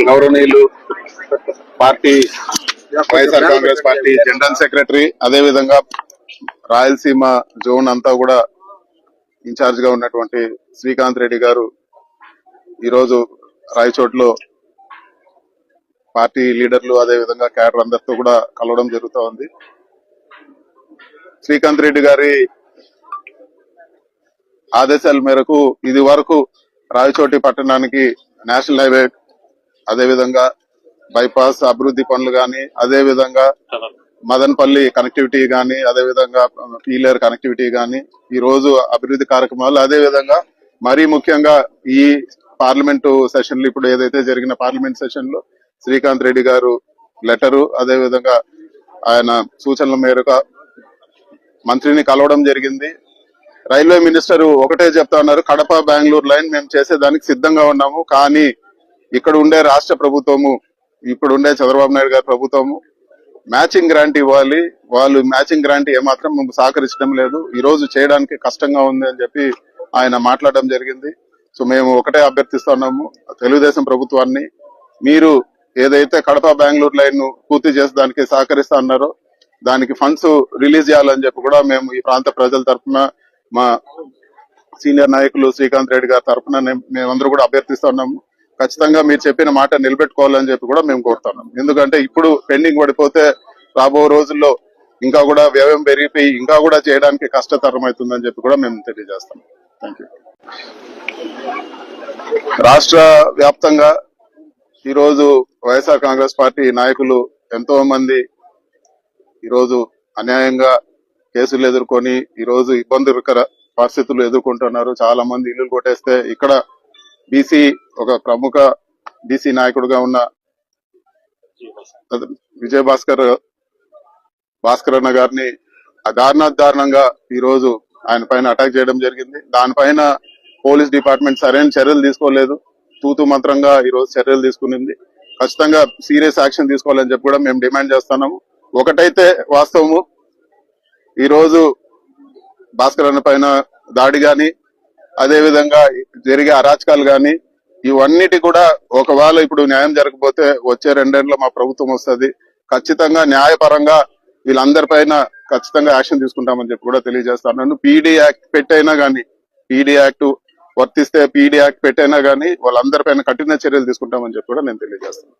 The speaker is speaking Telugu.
గౌరవనీయులు party YSR Congress party general secretary, అదే విధంగా రాయలసీమ జోన్ అంతా కూడా ఇన్ఛార్జ్ గా ఉన్నటువంటి శ్రీకాంత్ రెడ్డి గారు ఈరోజు రాయచోట్లో పార్టీ లీడర్లు అదే విధంగా క్యాడర్ అందరితో కూడా కలవడం జరుగుతూ ఉంది. శ్రీకాంత్ రెడ్డి గారి ఆదేశాల మేరకు ఇది వరకు రాయచోటి పట్టణానికి నేషనల్ హైవే, అదే విధంగా బైపాస్ అభివృద్ధి పనులు గాని, అదే విధంగా మదనపల్లి కనెక్టివిటీ గాని, అదే విధంగా పీలేరు కనెక్టివిటీ గాని, ఈ రోజు అభివృద్ధి కార్యక్రమాలు, అదే విధంగా మరీ ముఖ్యంగా ఈ పార్లమెంటు సెషన్ లో ఇప్పుడు ఏదైతే జరిగిన పార్లమెంట్ సెషన్ లో శ్రీకాంత్ రెడ్డి గారు లెటరు, అదే విధంగా ఆయన సూచనల మేరకు మంత్రిని కలవడం జరిగింది. రైల్వే మినిస్టర్ ఒకటే చెప్తా ఉన్నారు, కడప బెంగళూరు లైన్ మేము చేసేదానికి సిద్ధంగా ఉన్నాము, కానీ ఇక్కడ ఉండే రాష్ట్ర ప్రభుత్వము, ఇప్పుడు ఉండే చంద్రబాబు నాయుడు గారి ప్రభుత్వము మ్యాచింగ్ గ్రాంట్ ఇవ్వాలి, వాళ్ళు మ్యాచింగ్ గ్రాంట్ ఏమాత్రం మేము సహకరించడం లేదు, ఈ రోజు చేయడానికి కష్టంగా ఉంది అని చెప్పి ఆయన మాట్లాడడం జరిగింది. సో మేము ఒకటే అభ్యర్థిస్తున్నాము తెలుగుదేశం ప్రభుత్వాన్ని, మీరు ఏదైతే కడప బెంగళూరు లైన్ ను పూర్తి చేసేదానికి సహకరిస్తా అన్నారో దానికి ఫండ్స్ రిలీజ్ చేయాలని చెప్పి కూడా మేము ఈ ప్రాంత ప్రజల తరఫున, మా సీనియర్ నాయకులు శ్రీకాంత్ రెడ్డి గారి తరఫున మేమందరూ కూడా అభ్యర్థిస్తున్నాము. ఖచ్చితంగా మీరు చెప్పిన మాట నిలబెట్టుకోవాలని చెప్పి కూడా మేము కోరుతున్నాం. ఎందుకంటే ఇప్పుడు పెండింగ్ పడిపోతే రాబో రోజుల్లో ఇంకా కూడా వ్యయం పెరిగిపోయి ఇంకా కూడా చేయడానికి కష్టతరం అవుతుందని చెప్పి కూడా మేము తెలియజేస్తాం. Thank you. రాష్ట్ర వ్యాప్తంగా ఈరోజు వైఎస్ఆర్ కాంగ్రెస్ పార్టీ నాయకులు ఎంతో మంది ఈరోజు అన్యాయంగా కేసులు ఎదుర్కొని ఈరోజు ఇబ్బందికర పరిస్థితులు ఎదుర్కొంటున్నారు. చాలా మంది ఇల్లు కొట్టేస్తే ఇక్కడ బీసీ ఒక ప్రముఖ బీసీ నాయకుడుగా ఉన్న భాస్కర్ అన్న గారిని దారుణంగా ఈరోజు ఆయన పైన అటాక్ చేయడం జరిగింది. దానిపైన పోలీస్ డిపార్ట్మెంట్ సరైన చర్యలు తీసుకోలేదు, తూతు మంత్రంగా ఈరోజు చర్యలు తీసుకునింది. ఖచ్చితంగా సీరియస్ యాక్షన్ తీసుకోవాలని చెప్పి కూడా మేము డిమాండ్ చేస్తున్నాము. ఒకటైతే వాస్తవము, ఈరోజు భాస్కర్ అన్న పైన దాడి గాని, అదే విధంగా జరిగే అరాచకాలు గాని, ఇవన్నిటి కూడా ఒకవేళ ఇప్పుడు న్యాయం జరగకపోతే వచ్చే 2 ఏళ్లలో మా ప్రభుత్వం వస్తుంది, ఖచ్చితంగా న్యాయపరంగా వీళ్ళందరిపైన ఖచ్చితంగా యాక్షన్ తీసుకుంటామని చెప్పి కూడా తెలియజేస్తాను. పీడీ యాక్ట్ పెట్టైనా గానీ, పీడీ యాక్ట్ వర్తిస్తే పీడీ యాక్ట్ పెట్టైనా గానీ వాళ్ళందరిపైన కఠిన చర్యలు తీసుకుంటామని చెప్పి కూడా నేను తెలియజేస్తాను.